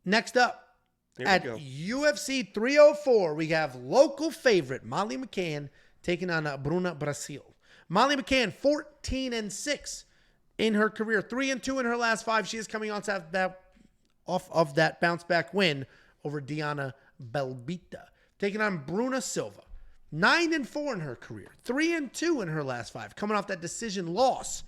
Next up, at UFC 304, we have local favorite Molly McCann taking on Bruna Brasil. Molly McCann, 14-6 in her career, 3-2 in her last 5. She is coming off of that bounce back win over Diana Belbita. Taking on Bruna Silva, 9-4 in her career, 3-2 in her last 5, coming off that decision loss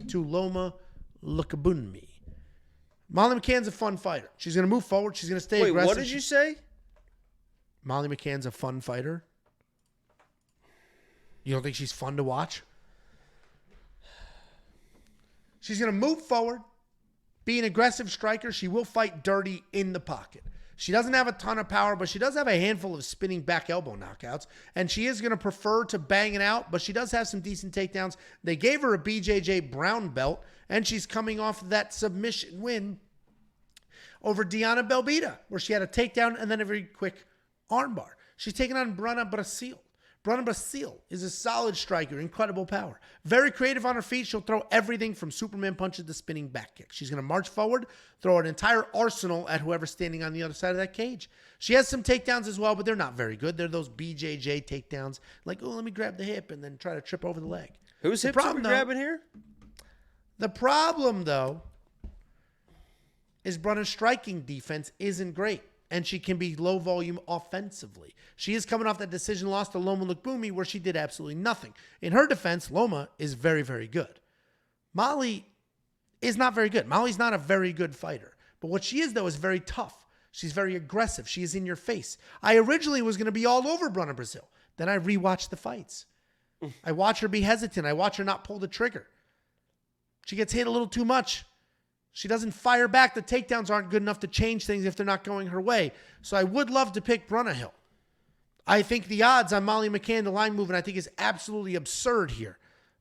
to Loma Lookabunmi. Molly McCann's a fun fighter. She's going to move forward. She's going to stay aggressive. Wait, what did you say? Molly McCann's a fun fighter. You don't think she's fun to watch? She's going to move forward, be an aggressive striker. She will fight dirty in the pocket. She doesn't have a ton of power, but she does have a handful of spinning back elbow knockouts. And she is going to prefer to bang it out, but she does have some decent takedowns. They gave her a BJJ brown belt, and she's coming off that submission win over Diana Belbita, where she had a takedown and then a very quick armbar. She's taking on Bruna Brasil. Bruna Brasil is a solid striker, incredible power. Very creative on her feet. She'll throw everything from Superman punches to spinning back kicks. She's going to march forward, throw an entire arsenal at whoever's standing on the other side of that cage. She has some takedowns as well, but they're not very good. They're those BJJ takedowns, like, oh, let me grab the hip and then try to trip over the leg. Who's hips are we grabbing here? The problem, though, is Bruna's striking defense isn't great, and she can be low volume offensively. She is coming off that decision loss to Loma Lookabunmi, where she did absolutely nothing. In her defense, Loma is very, very good. Molly is not very good. Molly's not a very good fighter. But what she is, though, is very tough. She's very aggressive. She is in your face. I originally was going to be all over Bruna Brasil. Then I rewatched the fights. I watch her be hesitant. I watch her not pull the trigger. She gets hit a little too much. She doesn't fire back. The takedowns aren't good enough to change things if they're not going her way. So I would love to pick Bruna. I think the odds on Molly McCann, the line movement, I think is absolutely absurd here.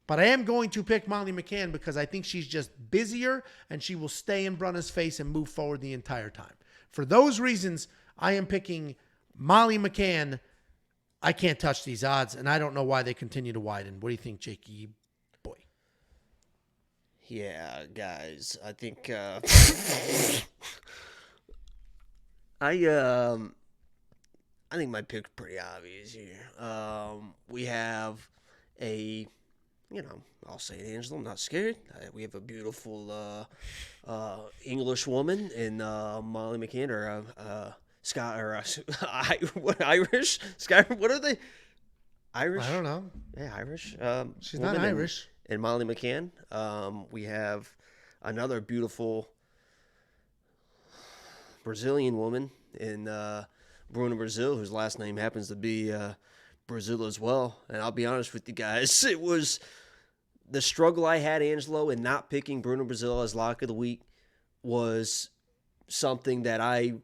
But I am going to pick Molly McCann because I think she's just busier and she will stay in Bruna's face and move forward the entire time. For those reasons, I am picking Molly McCann. I can't touch these odds, and I don't know why they continue to widen. What do you think, Jakey boy? Yeah, guys, I think I think my pick's pretty obvious here. We have a, I'll say it, Angela, I'm not scared. We have a beautiful English woman in Molly McCann, or Scott, or Irish? Scott, what are they? Irish? I don't know. Yeah, Irish. She's not Irish. And Molly McCann. We have another beautiful Brazilian woman in Bruna Brasil, whose last name happens to be Brazil as well. And I'll be honest with you guys, it was the struggle I had, Angelo, in not picking Bruna Brasil as lock of the week was something that I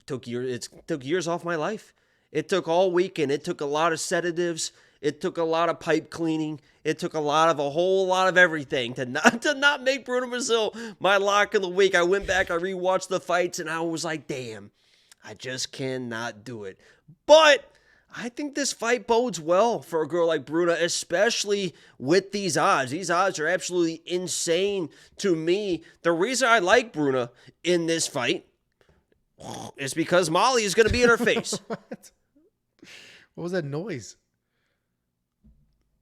took years. It took years off my life. It took all weekend. It took a lot of sedatives. It took a lot of pipe cleaning. It took a whole lot of everything to not make Bruna Brasil my lock of the week. I went back, I rewatched the fights, and I was like, damn, I just cannot do it. But I think this fight bodes well for a girl like Bruna, especially with these odds. These odds are absolutely insane to me. The reason I like Bruna in this fight is because Molly is going to be in her face. What was that noise?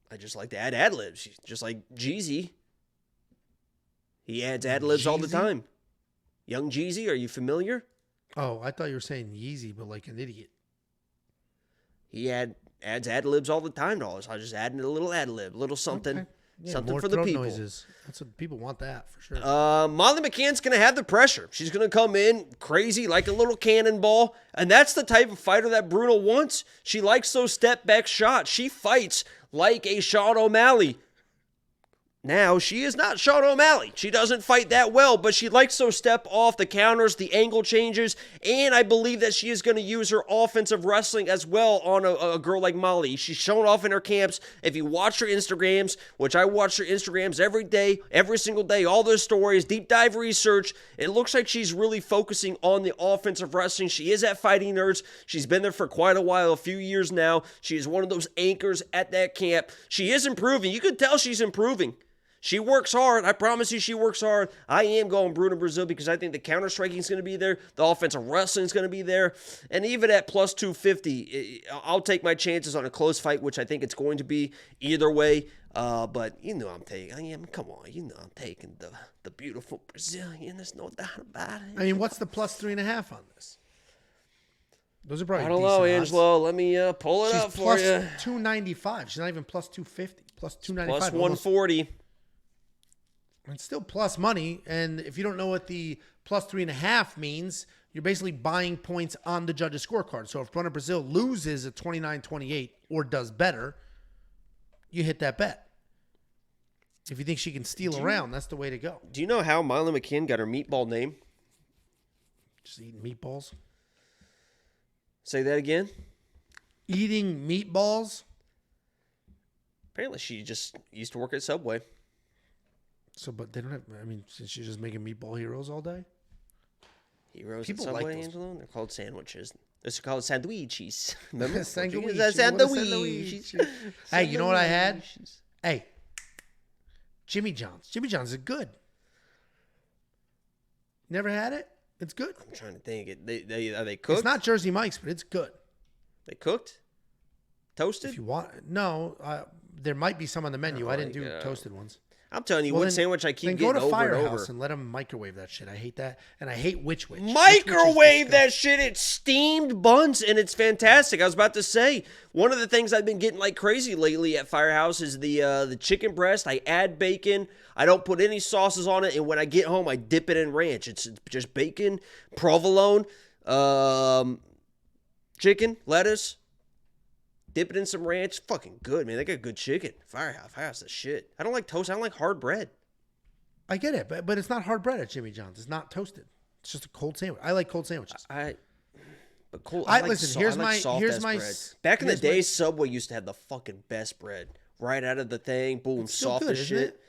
I just like to add ad-libs. Just like Jeezy. He adds ad-libs all the time. Young Jeezy, are you familiar? Oh, I thought you were saying Yeezy, but like an idiot. He adds ad-libs all the time to all this. I just add a little ad-lib, a little something. Okay. Yeah, something for the people. Noises. That's what people want, that for sure. Molly McCann's going to have the pressure. She's going to come in crazy like a little cannonball. And that's the type of fighter that Bruna wants. She likes those step-back shots. She fights like a Sean O'Malley. Now, she is not Sean O'Malley. She doesn't fight that well, but she likes those step off, the counters, the angle changes, and I believe that she is going to use her offensive wrestling as well on a girl like Molly. She's shown off in her camps. If you watch her Instagrams, which I watch her Instagrams every day, every single day, all those stories, deep dive research, it looks like she's really focusing on the offensive wrestling. She is at Fighting Nerds. She's been there for quite a while, a few years now. She is one of those anchors at that camp. She is improving. You can tell she's improving. She works hard. I promise you she works hard. I am going Bruna Brasil because I think the counter-striking is going to be there. The offensive wrestling is going to be there. And even at plus 250, I'll take my chances on a close fight, which I think it's going to be either way. But I'm taking, come on, I'm taking the beautiful Brazilian. There's no doubt about it. I mean, what's the plus 3.5 on this? Those are probably I don't know, Angelo. Let me pull it up for you. Plus 295. She's not even plus 250. Plus 295. Plus 140. It's still plus money. And if you don't know what the plus 3.5 means, you're basically buying points on the judge's scorecard. So if Bruna Brasil loses at 29-28 or does better, you hit that bet. If you think she can steal around, that's the way to go. Do you know how Molly McCann got her meatball name? Just eating meatballs. Say that again. Eating meatballs? Apparently she just used to work at Subway. So, but they don't have, since she's just making meatball heroes all day? Heroes People at Subway, like those. Angelo? They're called sandwiches. They're called sandwiches. Remember? Sandwiches. Hey, you know what I had? Hey, Jimmy John's. Jimmy John's is good. Never had it? It's good. I'm trying to think. Are they cooked? It's not Jersey Mike's, but it's good. They cooked? Toasted? If you want, no, there might be some on the menu. I didn't do toasted ones. I'm telling you, one sandwich I keep getting over and over. Then go to Firehouse and let them microwave that shit. I hate that. And I hate Witch. Microwave that shit. It's steamed buns, and it's fantastic. I was about to say, one of the things I've been getting like crazy lately at Firehouse is the chicken breast. I add bacon. I don't put any sauces on it, and when I get home, I dip it in ranch. It's just bacon, provolone, chicken, lettuce. Dip it in some ranch. Fucking good, man. They got good chicken. Firehouse is shit. I don't like toast. I don't like hard bread. I get it, but it's not hard bread at Jimmy John's. It's not toasted. It's just a cold sandwich. I like cold sandwiches. Listen, here's my bread. Back in the day, Subway used to have the fucking best bread. Right out of the thing, boom, soft as shit.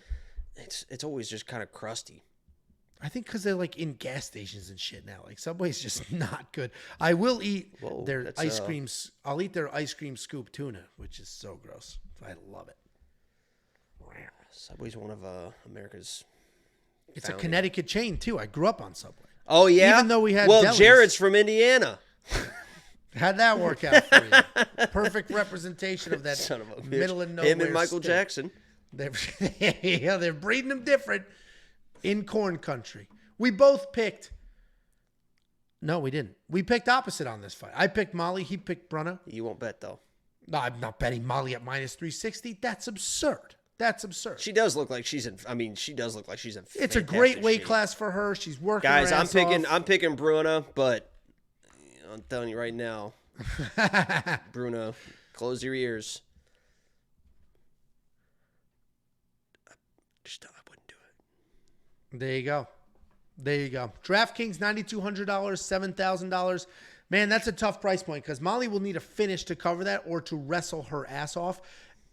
It's always just kind of crusty. I think because they're like in gas stations and shit now. Like Subway's just not good. I will eat their ice creams. I'll eat their ice cream scoop tuna, which is so gross. I love it. Subway's one of America's. It's a Connecticut chain too. I grew up on Subway. Oh yeah. Even though we had delis. Jared's from Indiana. How'd that work out for you? Perfect representation of that son of a bitch. Middle and nowhere. Him and Michael Jackson. They're breeding them different. In corn country. We both picked. No, we didn't. We picked opposite on this fight. I picked Molly. He picked Bruna. You won't bet, though. No, I'm not betting Molly at minus 360. That's absurd. That's absurd. She does look like she's in. She does look like she's in. It's a great weight class for her. She's working. Guys, her ass off. I'm picking Bruna, but I'm telling you right now, Bruna, close your ears. I wouldn't do it. There you go. There you go. DraftKings, $9,200, $7,000. Man, that's a tough price point because Molly will need a finish to cover that or to wrestle her ass off.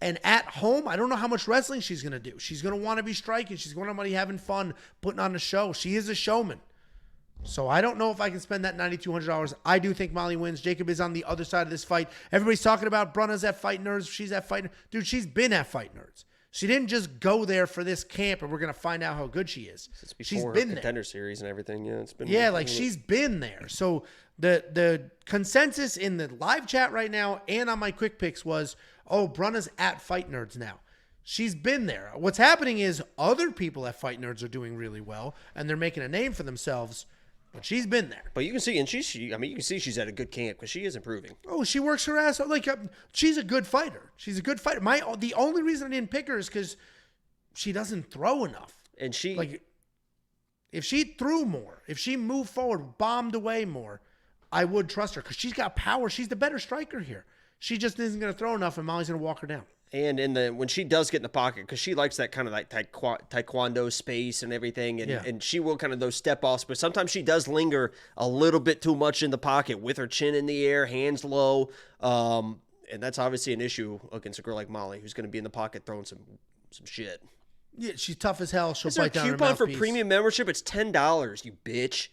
And at home, I don't know how much wrestling she's going to do. She's going to want to be striking. She's going to want to be having fun, putting on a show. She is a showman. So I don't know if I can spend that $9,200. I do think Molly wins. Jacob is on the other side of this fight. Everybody's talking about Bruna's at Fight Nerds. She's at Fight Nerds. Dude, she's been at Fight Nerds. She didn't just go there for this camp and we're going to find out how good she is. She's been there. Contender series and everything. Yeah, it's been. Yeah, like she's been there. So the consensus in the live chat right now and on my quick picks was, oh, Bruna's at Fight Nerds now. She's been there. What's happening is other people at Fight Nerds are doing really well and they're making a name for themselves. But she's been there. But you can see, and you can see she's at a good camp because she is improving. Oh, she works her ass off. Like, she's a good fighter. She's a good fighter. The only reason I didn't pick her is because she doesn't throw enough. And she, like, if she threw more, if she moved forward, bombed away more, I would trust her because she's got power. She's the better striker here. She just isn't going to throw enough, and Molly's going to walk her down. And when she does get in the pocket, because she likes that kind of like taekwondo space and everything, and she will kind of those step offs, but sometimes she does linger a little bit too much in the pocket with her chin in the air, hands low, and that's obviously an issue against a girl like Molly, who's going to be in the pocket throwing some shit. Yeah, she's tough as hell. She'll Is there bite down a her coupon for mouthpiece. premium membership? It's $10, you bitch.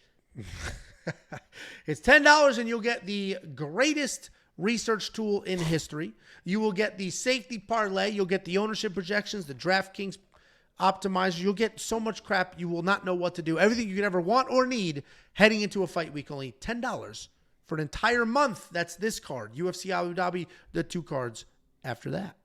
It's $10, and you'll get the greatest research tool in history. You will get the safety parlay. You'll get the ownership projections, the DraftKings optimizer. You'll get so much crap you will not know what to do. Everything you could ever want or need heading into a fight week. Only $10 for an entire month. That's this card. UFC Abu Dhabi, the 2 cards after that.